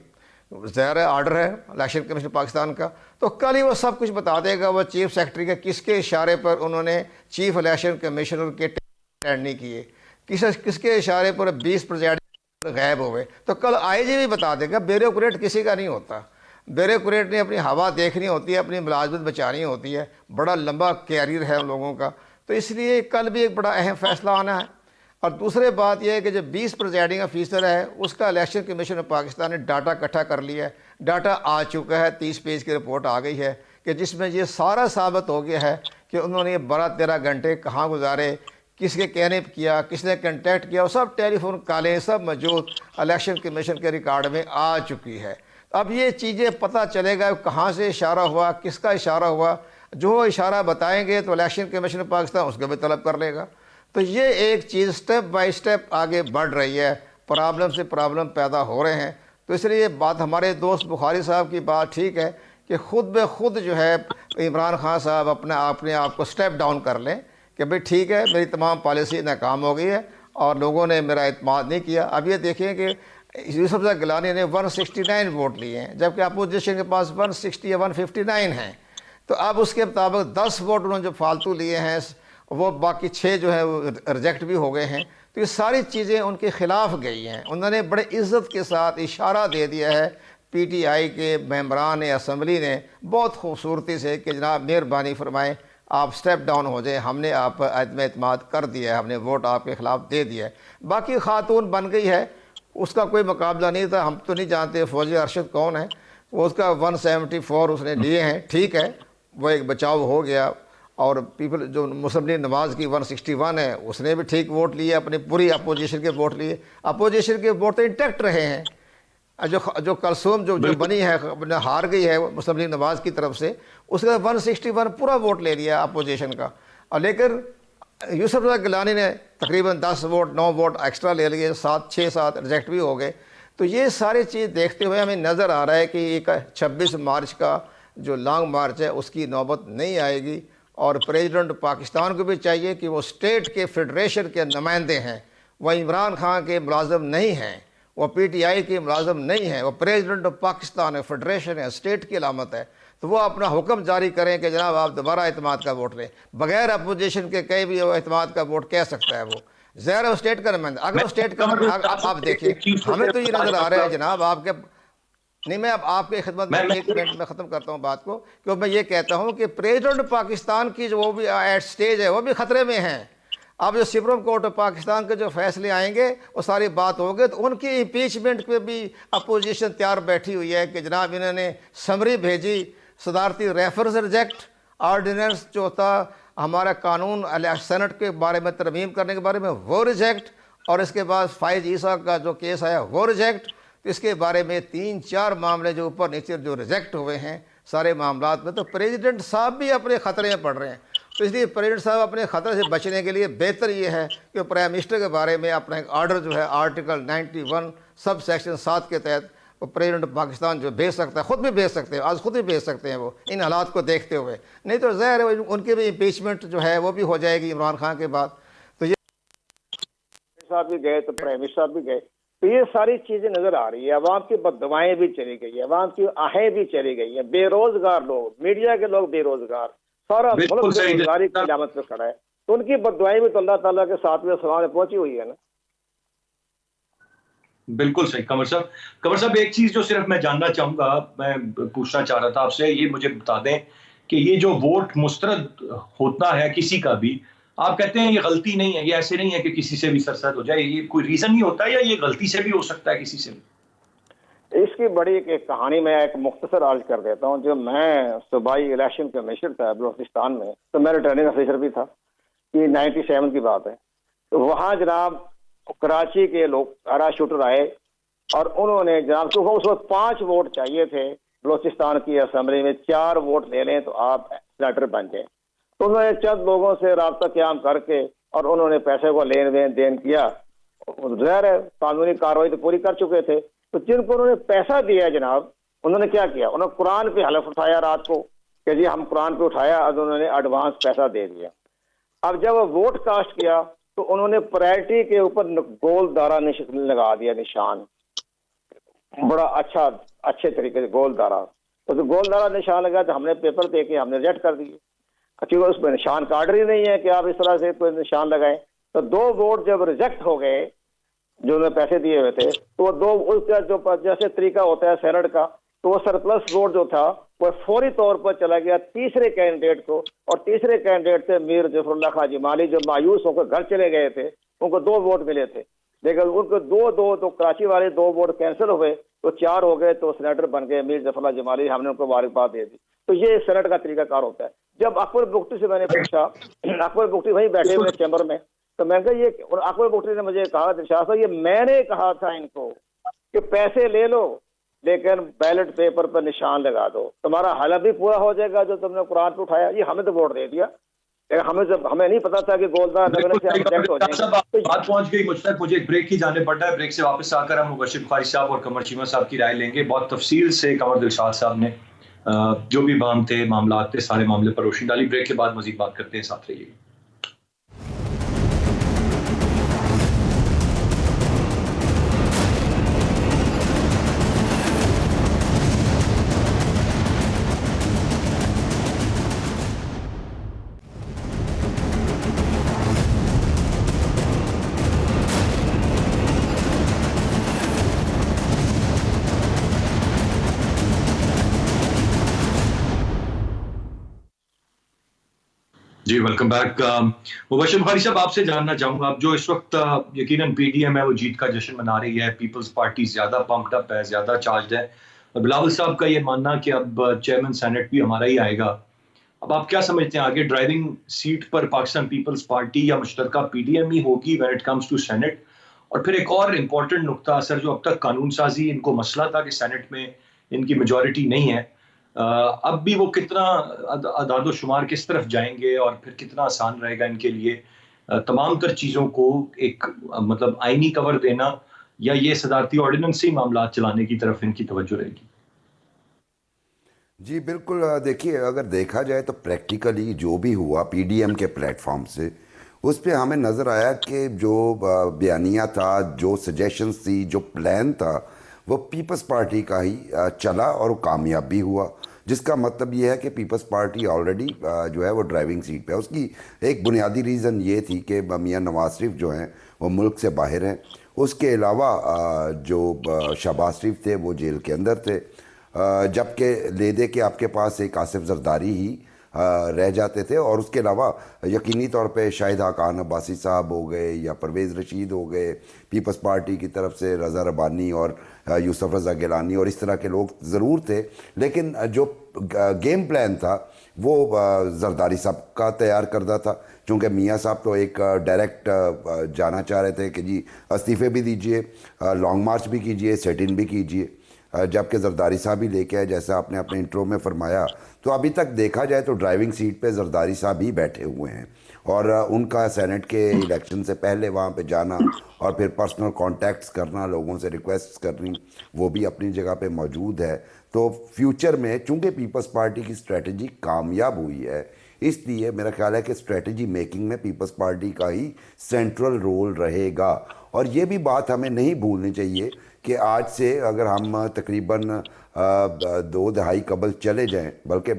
ज़ाहिर ऑर्डर है इलेक्शन कमीशन पाकिस्तान का, तो कल ही वो सब कुछ बता देगा। वो चीफ सेक्रेटरी के किसके इशारे पर उन्होंने चीफ इलेक्शन कमिश्नर के अटेंड नहीं किए, किसके इशारे पर 20 प्रेसिडेंट गायब हुए, तो कल आईजी भी बता देगा। ब्यूरोक्रेट किसी का नहीं होता, ब्यूरोक्रेट ने अपनी हवा देखनी होती है, अपनी मुलाजमत बचानी होती है, बड़ा लंबा कैरियर है उन लोगों का। तो इसलिए कल भी एक बड़ा अहम फैसला आना है। और दूसरी बात यह है कि जो 20 प्रेसिडिंग ऑफिसर है उसका इलेक्शन कमीशन ऑफ पाकिस्तान ने डाटा इकट्ठा कर लिया है, डाटा आ चुका है, 30 पेज की रिपोर्ट आ गई है कि जिसमें ये सारा साबित हो गया है कि उन्होंने ये 12-13 घंटे कहाँ गुजारे, किसके कहने पर किया, किसने कंटेक्ट किया, और सब टेलीफोन कॉलें सब मौजूद इलेक्शन कमीशन के रिकॉर्ड में आ चुकी है। अब ये चीज़ें पता चलेगा कहाँ से इशारा हुआ, किसका इशारा हुआ। जो इशारा बताएंगे तो इलेक्शन कमीशन ऑफ पाकिस्तान उसको भी तलब कर लेगा। तो ये एक चीज़ स्टेप बाय स्टेप आगे बढ़ रही है, प्रॉब्लम से प्रॉब्लम पैदा हो रहे हैं। तो इसलिए बात हमारे दोस्त बुखारी साहब की बात ठीक है कि ख़ुद ब खुद जो है इमरान खान साहब अपने आप को स्टेप डाउन कर लें कि भाई ठीक है, मेरी तमाम पॉलिसी नाकाम हो गई है और लोगों ने मेरा इत्मीनान नहीं किया। अब ये देखें कि यूसुफ गिलानी ने 169 वोट लिए हैं, जबकि अपोजिशन के पास 160 या 159 हैं। तो अब उसके मुताबिक 10 वोट उन्होंने जो फालतू लिए हैं, वो बाकी 6 जो है वो रिजेक्ट भी हो गए हैं। तो ये सारी चीज़ें उनके ख़िलाफ़ गई हैं। उन्होंने बड़े इज़्ज़त के साथ इशारा दे दिया है PTI के मेंबरान असम्बली ने बहुत खूबसूरती से कि जनाब मेहरबानी फरमाएँ, आप स्टेप डाउन हो जाए, हमने आप अदम एतमाद कर दिया है, हमने वोट आपके ख़िलाफ़ दे दिया है। बाकी खातून बन गई है, उसका कोई मुकाबला नहीं था। हम तो नहीं जानते फौजी अरशद कौन है, वो उसका 174 उसने लिए हैं, ठीक है, वो एक बचाव हो गया। और पीपल जो मुस्लिम लीग नवाज़ की 161 है, उसने भी ठीक वोट लिए, अपनी पूरी अपोजिशन के वोट लिए। अपोजिशन के वोट तो इंटैक्ट रहे हैं। जो कलसूम जो बनी है, हार गई है मुस्लिम लीग नवाज़ की तरफ से, उसका 161 पूरा वोट ले लिया अपोजिशन का। और लेकर यूसुफ गिलानी ने तकरीबन 10 वोट 9 वोट एक्स्ट्रा ले लिए, 6-7 रिजेक्ट भी हो गए। तो ये सारी चीज़ देखते हुए हमें नज़र आ रहा है कि एक 26 मार्च का जो लॉन्ग मार्च है उसकी नौबत नहीं आएगी। और प्रेसिडेंट पाकिस्तान को भी चाहिए कि वो स्टेट के फेडरेशन के नुमाइंदे हैं, वह इमरान खान के मुलाजम नहीं हैं, वो PTI के मुलाजम नहीं हैं, वो प्रेसिडेंट ऑफ पाकिस्तान है, फेडरेशन है, स्टेट की अलामत है। तो वो अपना हुक्म जारी करें कि जनाब आप दोबारा एतमाद का वोट लें। बगैर अपोजिशन के कहीं भी वो एतमाद का वोट कह सकता है वो, ज़ाहिर है स्टेट का नुमाइंदा। अगर वो स्टेट का आप देखिए, हमें तो ये नज़र आ रहा है जनाब आपके नहीं, मैं अब आपके खिदमत में 1 मिनट में ख़त्म करता हूँ बात को, क्योंकि मैं ये कहता हूँ कि प्रेसिडेंट पाकिस्तान की जो वो भी एट स्टेज है, वो भी ख़तरे में हैं। अब जो सुप्रीम कोर्ट ऑफ पाकिस्तान के जो फैसले आएंगे वो सारी बात होगी, तो उनकी इम्पीचमेंट पे भी अपोजिशन तैयार बैठी हुई है कि जनाब इन्होंने समरी भेजी, सदारती रेफरेंस रिजेक्ट, ऑर्डिनेंस जो था हमारा कानून सेनेट के बारे में तरमीम करने के बारे में वो रिजेक्ट, और इसके बाद फाइज ईसा का जो केस आया वो रिजेक्ट। तो इसके बारे में 3-4 मामले जो ऊपर नीचे जो रिजेक्ट हुए हैं सारे मामलात में, तो प्रेसिडेंट साहब भी अपने ख़तरे में पड़ रहे हैं। तो इसलिए प्रेसिडेंट साहब अपने ख़तरे से बचने के लिए बेहतर ये है कि प्राइम मिनिस्टर के बारे में अपना एक आर्डर जो है आर्टिकल 91 सब सेक्शन 7 के तहत वो प्रेसिडेंट पाकिस्तान जो भेज सकता है, ख़ुद भी भेज सकते हैं, आज खुद भी भेज सकते हैं वो इन हालात को देखते हुए। नहीं तो ज़ाहिर है उनकी भी इम्पीचमेंट जो है वो भी हो जाएगी इमरान खान के बाद। तो ये साहब भी गए तो प्राइम मिनिस्टर साहब भी गए, तो ये सारी चीजें नजर आ रही है। अवाम की बददुआएं भी चली गई है, अवाम की आहें भी चली गई है, बेरोजगार लोग, मीडिया के लोग बेरोजगार, सारा मुल्क बेरोजगारी की अलामत पे खड़ा है। तो उनकी बददुआएं भी तो अल्लाह ताला के साथ में सलाम में पहुंची हुई है ना। बिल्कुल सही कमर साहब एक चीज जो सिर्फ मैं जानना चाहूंगा, मैं पूछना चाह रहा था आपसे, ये मुझे बता दें कि ये जो वोट मुस्तरद होता है किसी का भी, आप कहते हैं ये गलती नहीं है, ये ऐसे नहीं है कि किसी से भी सरसद हो जाए, ये कोई रीजन नहीं होता, या ये गलती से भी हो सकता है किसी से भी? इसकी बड़ी एक कहानी मैं एक मुख्तसर अर्ज कर देता हूँ। जब मैं सूबाई इलेक्शन कमीशनर था बलूचिस्तान में, तो मैं रिटर्निंग ऑफिसर भी था, ये 97 की बात है। तो वहाँ जनाब कराची के लोग पैराशूटर आए और उन्होंने जनाब क्योंकि उस वक्त 5 वोट चाहिए थे बलूचिस्तान की असम्बली में, 4 वोट ले लें तो आप सेनेटर बन जाए। तो उन्होंने चंद लोगों से रब्ता क़याम करके और उन्होंने पैसे को लेन देन किया। ज़ाहिर है कानूनी कार्रवाई तो पूरी कर चुके थे। तो जिनको उन्होंने पैसा दिया जनाब, उन्होंने क्या किया, उन्होंने कुरान पे हलफ उठाया रात को कि जी हम कुरान पे उठाया, और उन्होंने एडवांस पैसा दे दिया। अब जब वोट कास्ट किया तो उन्होंने प्रायोरिटी के ऊपर गोल दारा लगा दिया, निशान बड़ा अच्छे तरीके से गोल दारा। तो गोल दारा निशान लगा तो हमने पेपर दे के हमने रिजेक्ट कर दिए, क्योंकि उसमें निशान का ऑर्डर ही नहीं है कि आप इस तरह से कोई निशान लगाएं। तो 2 वोट जब रिजेक्ट हो गए जो उन्होंने पैसे दिए हुए थे, तो वो 2 उसका जो जैसे तरीका होता है सेनेट का, तो वो सरप्लस वोट जो था वो फौरी तौर पर चला गया तीसरे कैंडिडेट को, और तीसरे कैंडिडेट थे मीर जफरुल्लाह खां जमाली, जो मायूस होकर घर चले गए थे। उनको 2 वोट मिले थे, लेकिन उनको 2 तो कराची वाले 2 वोट कैंसिल हुए, तो 4 हो गए, तो सेनेटर बन गए मीर जफरुल्लाह जमाली। हमने उनको मुबारकबाद दे दी। तो ये सेनेट का तरीकाकार होता है। जब अकबर बुख्ती से मैंने पूछा, अकबर बुख्ती वहीं बैठे हुए चैम्बर में, तो मैंने कहा ये, और अकबर बुख्ती ने मुझे कहा दिलशाद साहब ये मैंने कहा था इनको कि पैसे ले लो लेकिन बैलेट पेपर पर निशान लगा दो, तुम्हारा हलफ भी पूरा हो जाएगा जो तुमने कुरान पे उठाया। ये हमें तो वोट दे दिया, हमें नहीं पता था कि गोलदार नगरों से प्रोजेक्ट हो जाएंगे। बात पहुंच गई मुझ तक, मुझे एक ब्रेक ही जाने पड़ रहा है। ब्रेक से वापस आकर हम मुबश्शिर बुखारी साहब और कमर चीमा साहब की राय लेंगे। बहुत तफसील से कमर दिलशाद साहब ने जो भी मामला थे सारे मामले पर रोशनी डाली। ब्रेक के बाद मजीद बात करते हैं, साथ रहिए। जी वेलकम बैक। मुबश्शिर बुखारी साहब, आपसे जानना चाहूंगा, आप जो इस वक्त यकीनन पीडीएम है वो जीत का जश्न मना रही है, पीपल्स पार्टी ज्यादा पम्प्ड अप है, ज्यादा चार्ज है, और बिलावल साहब का ये मानना कि अब चेयरमैन सेनेट भी हमारा ही आएगा। अब आप क्या समझते हैं, आगे ड्राइविंग सीट पर पाकिस्तान पीपल्स पार्टी या मुश्तरका पीडीएम ही होगी when it comes to senate? और फिर एक और इम्पोर्टेंट नुकता सर, जो अब तक कानून साजी इनको मसला था कि सेनेट में इनकी मेजॉरिटी नहीं है, अब भी वो कितना अदादो शुमार किस तरफ जाएंगे और फिर कितना आसान रहेगा इनके लिए तमाम तर चीज़ों को एक मतलब आईनी कवर देना, या ये सदारती ऑर्डिनेंस से मामला चलाने की तरफ इनकी तवज्जो रहेगी? जी बिल्कुल, देखिए अगर देखा जाए तो प्रैक्टिकली जो भी हुआ पीडीएम के प्लेटफॉर्म से, उस पे हमें नज़र आया कि जो बयानिया था, जो सजेशंस थी, जो प्लान था, वो पीपल्स पार्टी का ही चला और वो कामयाब भी हुआ। जिसका मतलब ये है कि पीपल्स पार्टी ऑलरेडी जो है वो ड्राइविंग सीट पे है। उसकी एक बुनियादी रीज़न ये थी कि मियां नवाज शरीफ जो हैं वो मुल्क से बाहर हैं। उसके अलावा जो शहबाज शरीफ थे वो जेल के अंदर थे, जबकि ले दे के आपके पास एक आसिफ जरदारी ही रह जाते थे। और उसके अलावा यकीनी तौर पे शाहिद खान अब्बासी साहब हो गए या परवेज़ रशीद हो गए, पीपल्स पार्टी की तरफ से रज़ा रबानी और यूसुफ रज़ा गिलानी और इस तरह के लोग ज़रूर थे, लेकिन जो गेम प्लान था वो जरदारी साहब का तैयार करदा था। चूँकि मियाँ साहब तो एक डायरेक्ट जाना चाह रहे थे कि जी इस्तीफ़े भी दीजिए, लॉन्ग मार्च भी कीजिए, सेट इन भी कीजिए, जबकि जरदारी साहब ही लेके आए, जैसा आपने अपने इंट्रो में फरमाया। तो अभी तक देखा जाए तो ड्राइविंग सीट पे जरदारी साहब ही बैठे हुए हैं, और उनका सेनेट के इलेक्शन से पहले वहाँ पे जाना और फिर पर्सनल कॉन्टैक्ट्स करना, लोगों से रिक्वेस्ट करनी, वो भी अपनी जगह पे मौजूद है। तो फ्यूचर में चूँकि पीपल्स पार्टी की स्ट्रेटजी कामयाब हुई है, इसलिए मेरा ख्याल है कि स्ट्रेटजी मेकिंग में पीपल्स पार्टी का ही सेंट्रल रोल रहेगा। और ये भी बात हमें नहीं भूलनी चाहिए कि आज से अगर हम तकरीबन 2 दहाई कबल चले जाएं, बल्कि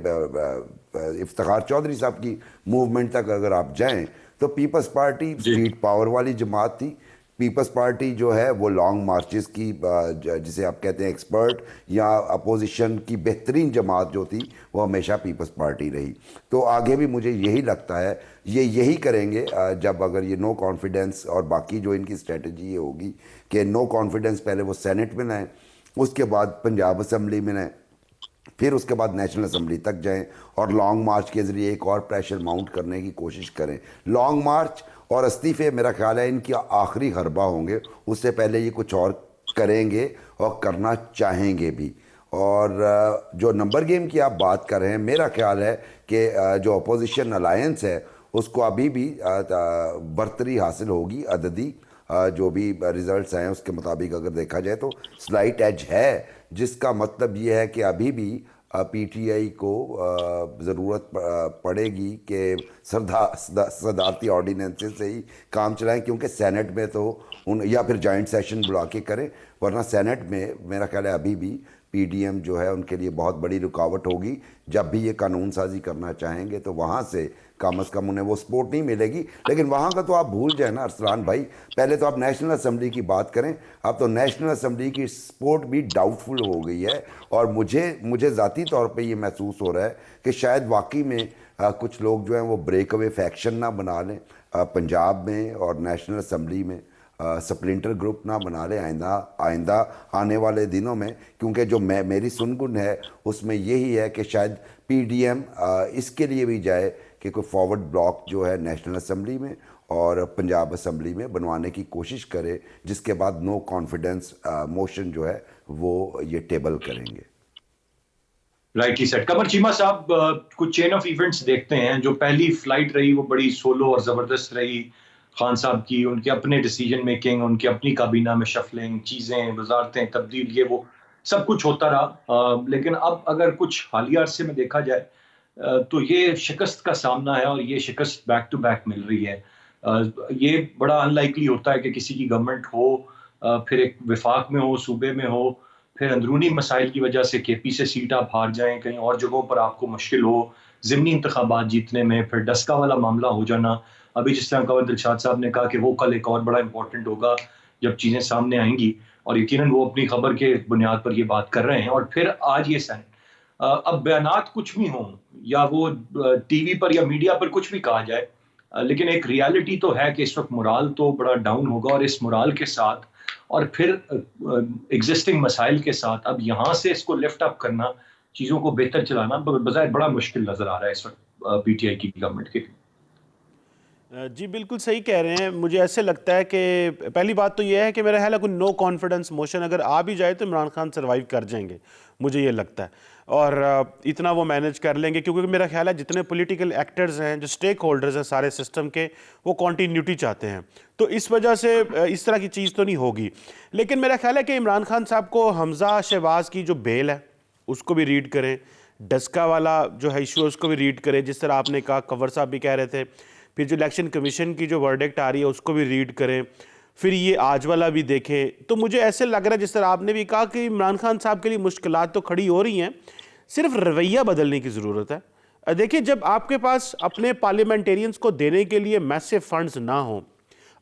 इफ्तिखार चौधरी साहब की मूवमेंट तक अगर आप जाएं, तो पीपल्स पार्टी स्ट्रीट पावर वाली जमात थी। पीपल्स पार्टी जो है वो लॉन्ग मार्चेस की, जिसे आप कहते हैं एक्सपर्ट या अपोजिशन की बेहतरीन जमात जो थी, वो हमेशा पीपल्स पार्टी रही। तो आगे भी मुझे यही लगता है ये यही करेंगे, जब अगर ये नो कॉन्फिडेंस और बाकी जो इनकी स्ट्रेटजी ये होगी कि नो कॉन्फिडेंस पहले वो सेनेट में लाएँ, उसके बाद पंजाब असम्बली में लाएँ, फिर उसके बाद नेशनल असम्बली तक जाएं और लॉन्ग मार्च के ज़रिए एक और प्रेशर माउंट करने की कोशिश करें। लॉन्ग मार्च और इस्तीफ़े मेरा ख्याल है इनकी आखिरी हरबा होंगे, उससे पहले ये कुछ और करेंगे और करना चाहेंगे भी। और जो नंबर गेम की आप बात कर रहे हैं, मेरा ख्याल है कि जो अपोजिशन अलायंस है उसको अभी भी बरतरी हासिल होगी। अददी जो भी रिज़ल्ट्स हैं उसके मुताबिक अगर देखा जाए तो स्लाइट एज है, जिसका मतलब ये है कि अभी भी पीटीआई को ज़रूरत पड़ेगी कि सदारती ऑर्डिनेंसेस से ही काम चलाएं, क्योंकि सेनेट में तो उन या फिर जॉइंट सेशन बुला के करें, वरना सेनेट में मेरा ख्याल है अभी भी पीडीएम जो है उनके लिए बहुत बड़ी रुकावट होगी। जब भी ये कानून साजी करना चाहेंगे तो वहाँ से कम अज़ कम उन्हें वो सपोर्ट नहीं मिलेगी। लेकिन वहाँ का तो आप भूल जाए ना अरसलान भाई, पहले तो आप नेशनल असम्बली की बात करें, अब तो नेशनल असम्बली की सपोर्ट भी डाउटफुल हो गई है। और मुझे ज़ाती तौर पे ये महसूस हो रहा है कि शायद वाकई में कुछ लोग जो हैं वो ब्रेक अवे फैक्शन ना बना लें पंजाब में और नेशनल असम्बली में, स्प्लिंटर ग्रुप ना बना ले आइंदा आने वाले दिनों में। क्योंकि जो मेरी सुनगुन है उसमें यही है कि शायद पीडीएम इसके लिए भी जाए कि कोई फॉरवर्ड ब्लॉक जो है नेशनल असम्बली में और पंजाब असम्बली में बनवाने की कोशिश करे, जिसके बाद नो कॉन्फिडेंस मोशन जो है वो ये टेबल करेंगे। Rightly set. कमर चीमा साहब, कुछ चेन ऑफ इवेंट्स देखते हैं। जो पहली फ्लाइट रही वो बड़ी सोलो और जबरदस्त रही खान साहब की, उनके अपने डिसीजन मेकिंग, उनकी अपनी काबीना में शफलिंग, चीजें, वजारतें, तब्दील, ये वो सब कुछ होता रहा। लेकिन अब अगर कुछ हालिया अरसे में देखा जाए तो ये शिकस्त का सामना है और ये शिकस्त बैक टू बैक मिल रही है। ये बड़ा अनलाइकली होता है कि किसी की गवर्नमेंट हो, फिर एक विफाक में हो, सूबे में हो, फिर अंदरूनी मसाइल की वजह से केपी से सीट आप हार जाएं, कहीं और जगहों पर आपको मुश्किल हो ज़िमनी इंतखाबात जीतने में, फिर डस्का वाला मामला हो जाना। अभी जिस तरह कंवर दिलशाद साहब ने कहा कि वो कल एक और बड़ा इंपॉर्टेंट होगा जब चीज़ें सामने आएंगी, और यकीनन वो अपनी खबर के बुनियाद पर ये बात कर रहे हैं। और फिर आज ये सन अब बयानात कुछ भी हों या वो टीवी पर या मीडिया पर कुछ भी कहा जाए, लेकिन एक रियलिटी तो है कि इस वक्त मोराल तो बड़ा डाउन होगा, और इस मोराल के साथ और फिर एग्जिस्टिंग मसाइल के साथ अब यहाँ से इसको लिफ्ट अप करना, चीज़ों को बेहतर चलाना बजाय बड़ा मुश्किल नजर आ रहा है इस वक्त पीटीआई की गवर्नमेंट के लिए। जी बिल्कुल सही कह रहे हैं। मुझे ऐसे लगता है कि पहली बात तो यह है कि मेरा ख्याल है कोई नो कॉन्फिडेंस मोशन अगर आ भी जाए तो इमरान खान सर्वाइव कर जाएंगे, मुझे ये लगता है, और इतना वो मैनेज कर लेंगे, क्योंकि मेरा ख्याल है जितने पॉलिटिकल एक्टर्स हैं, जो स्टेक होल्डर्स हैं सारे सिस्टम के, वो कॉन्टीन्यूटी चाहते हैं, तो इस वजह से इस तरह की चीज़ तो नहीं होगी। लेकिन मेरा ख्याल है कि इमरान खान साहब को हमजा शहबाज की जो बेल है उसको भी रीड करें, डस्का वाला जो है इशू उसको भी रीड करें, जिस तरह आपने कहा, कंवर साहब भी कह रहे थे, फिर जो इलेक्शन कमीशन की जो वर्डिक्ट आ रही है उसको भी रीड करें, फिर ये आज वाला भी देखें। तो मुझे ऐसे लग रहा है, जिस तरह आपने भी कहा, कि इमरान खान साहब के लिए मुश्किलात तो खड़ी हो रही हैं, सिर्फ रवैया बदलने की ज़रूरत है। देखिए, जब आपके पास अपने पार्लियामेंटेरियंस को देने के लिए मैसिव फंड्स ना हो,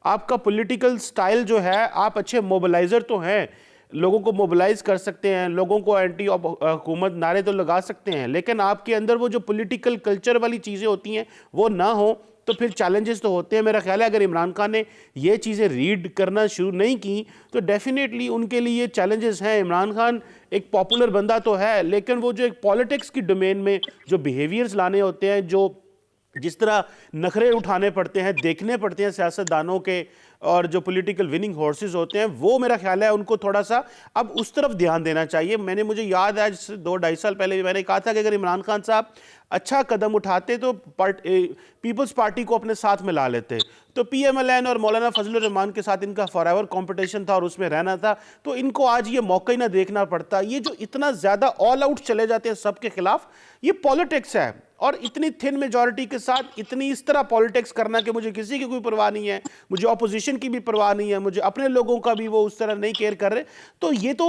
आपका पॉलिटिकल स्टाइल जो है, आप अच्छे मोबिलाइज़र तो हैं, लोगों को मोबिलाइज कर सकते हैं, लोगों को एंटी हुकूमत नारे तो लगा सकते हैं, लेकिन आपके अंदर वो जो पॉलिटिकल कल्चर वाली चीज़ें होती हैं वो ना हो तो फिर चैलेंजेस तो होते हैं। मेरा ख्याल है अगर इमरान खान ने ये चीज़ें रीड करना शुरू नहीं की तो डेफिनेटली उनके लिए चैलेंजेस हैं। इमरान खान एक पॉपुलर बंदा तो है, लेकिन वो जो एक पॉलिटिक्स की डोमेन में जो बिहेवियर्स लाने होते हैं, जो जिस तरह नखरे उठाने पड़ते हैं, देखने पड़ते हैं सियासतदानों के, और जो पॉलिटिकल विनिंग हॉर्सेस होते हैं, वो मेरा ख्याल है उनको थोड़ा सा अब उस तरफ ध्यान देना चाहिए। मुझे याद है 2-2.5 साल पहले भी मैंने कहा था कि अगर इमरान खान साहब अच्छा कदम उठाते तो पीपल्स पार्टी को अपने साथ मिला लेते, तो पीएमएलएन और मौलाना फजलुर रहमान के साथ इनका फॉरएवर कंपटीशन था और उसमें रहना था, तो इनको आज ये मौका ही ना देखना पड़ता। ये जो इतना ज़्यादा ऑल आउट चले जाते हैं सबके खिलाफ, ये पॉलिटिक्स है, और इतनी थिन मेजॉरिटी के साथ इतनी इस तरह पॉलिटिक्स करना कि मुझे किसी की कोई परवाह नहीं है, मुझे ऑपोजिशन की भी परवाह नहीं है, मुझे अपने लोगों का भी वो उस तरह नहीं केयर कर रहे, तो ये तो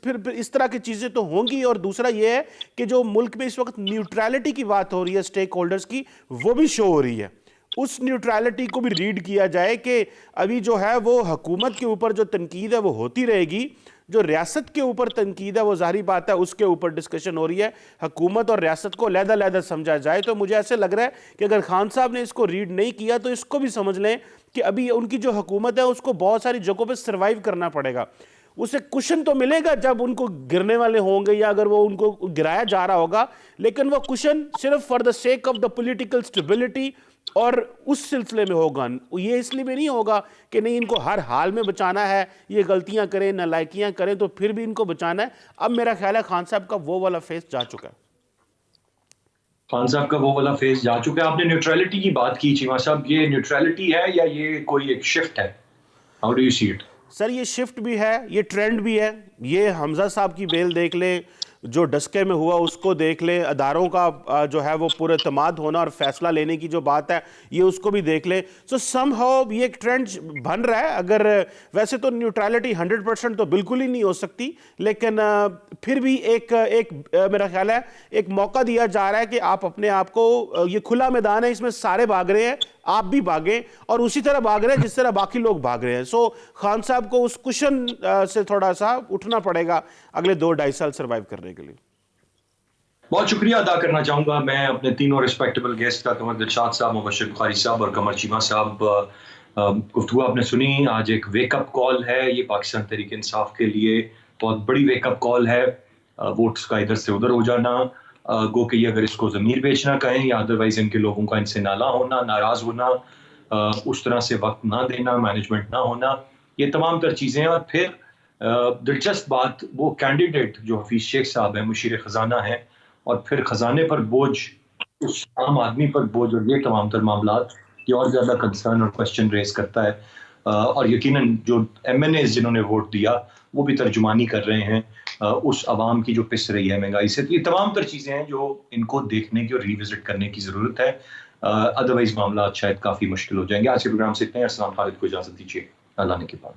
फिर इस तरह की चीज़ें तो होंगी। और दूसरा ये है कि जो मुल्क में इस वक्त न्यूट्रलिटी की बात हो रही है, स्टेक होल्डर्स की, वो भी शो हो रही है। उस न्यूट्रलिटी को भी रीड किया जाए कि अभी जो है वो हुकूमत के ऊपर जो तनकीद है वो होती रहेगी, जो रियासत के ऊपर तनकीद है वो जाहिर बात है उसके ऊपर डिस्कशन हो रही है। हुकूमत और रियासत को अलग-अलग समझा जाए, तो मुझे ऐसे लग रहा है कि अगर खान साहब ने इसको रीड नहीं किया तो इसको भी समझ लें कि अभी उनकी जो हुकूमत है उसको बहुत सारी जगहों पर सर्वाइव करना पड़ेगा। उसे कुशन तो मिलेगा जब उनको गिरने वाले होंगे या अगर वो उनको गिराया जा रहा होगा, लेकिन वो कुशन सिर्फ for the sake of the political stability और उस सिलसिले में होगा। ये इसलिए भी नहीं होगा कि नहीं इनको हर हाल में बचाना है, ये गलतियां करें, नालायकियां करें तो फिर भी इनको बचाना है। अब मेरा ख्याल है खान साहब का वो वाला फेज जा चुका है। खान साहब का वो वाला फेज जा चुका है। आपने न्यूट्रलिटी की बात की चीमा साहब, ये न्यूट्रलिटी है या ये कोई एक शिफ्ट है? How do you see it? Sir ये शिफ्ट भी है, ये ट्रेंड भी है। ये हमजा साहब की बेल देख ले, जो डस्के में हुआ उसको देख ले, अदारों का जो है वो पूरे तमाद होना और फैसला लेने की जो बात है ये उसको भी देख ले। सो समहाउ ये एक ट्रेंड बन रहा है। अगर वैसे तो न्यूट्रलिटी 100% तो बिल्कुल ही नहीं हो सकती, लेकिन फिर भी एक मेरा ख्याल है एक मौका दिया जा रहा है कि आप अपने आप को, ये खुला मैदान है, इसमें सारे भाग रहे हैं, आप भी भागें और उसी तरह भाग रहे हैं जिस तरह बाकी लोग भाग रहे हैं। सो खान साहब को उस कुशन से थोड़ा सा उठना पड़ेगा अगले 2-2.5 साल सर्वाइव करने के लिए। बहुत शुक्रिया अदा करना चाहूंगा मैं अपने तीनों रिस्पेक्टेबल गेस्ट का, कंवर दिलशाद साहब, मुबश्शिर बुखारी साहब और कमर चीमा साहब। गुफ्तगू आपने सुनी, आज एक वेकअप कॉल है ये पाकिस्तान तहरीक इंसाफ के लिए, बहुत बड़ी वेकअप कॉल है। वोट्स का इधर से उधर हो जाना, गो कि अगर इसको ज़मीर बेचना कहें या अदरवाइज इनके लोगों का इनसे नाला होना, नाराज़ होना, उस तरह से वक्त ना देना, मैनेजमेंट ना होना, ये तमाम तर चीज़ें। और फिर दिलचस्प बात, वो कैंडिडेट जो हफीज शेख साहब हैं, मुशीर खजाना हैं, और फिर खजाने पर बोझ, उस आम आदमी पर बोझ, और ये तमाम तर मामला ये और ज्यादा कंसर्न और क्वेश्चन रेज करता है। और यकीनन जो MNAs जिन्होंने वोट दिया वो भी तर्जुमानी कर रहे हैं उस आवाम की जो पिस रही है महंगाई से। तो ये तमाम तर चीजें हैं जो इनको देखने की और रिविजिट करने की जरूरत है, अदरवाइज मामला शायद काफी मुश्किल हो जाएंगे। आज के प्रोग्राम से इतने। अस्सलाम, खालिद को इजाजत दीजिए, अल्लाह ने के बाद।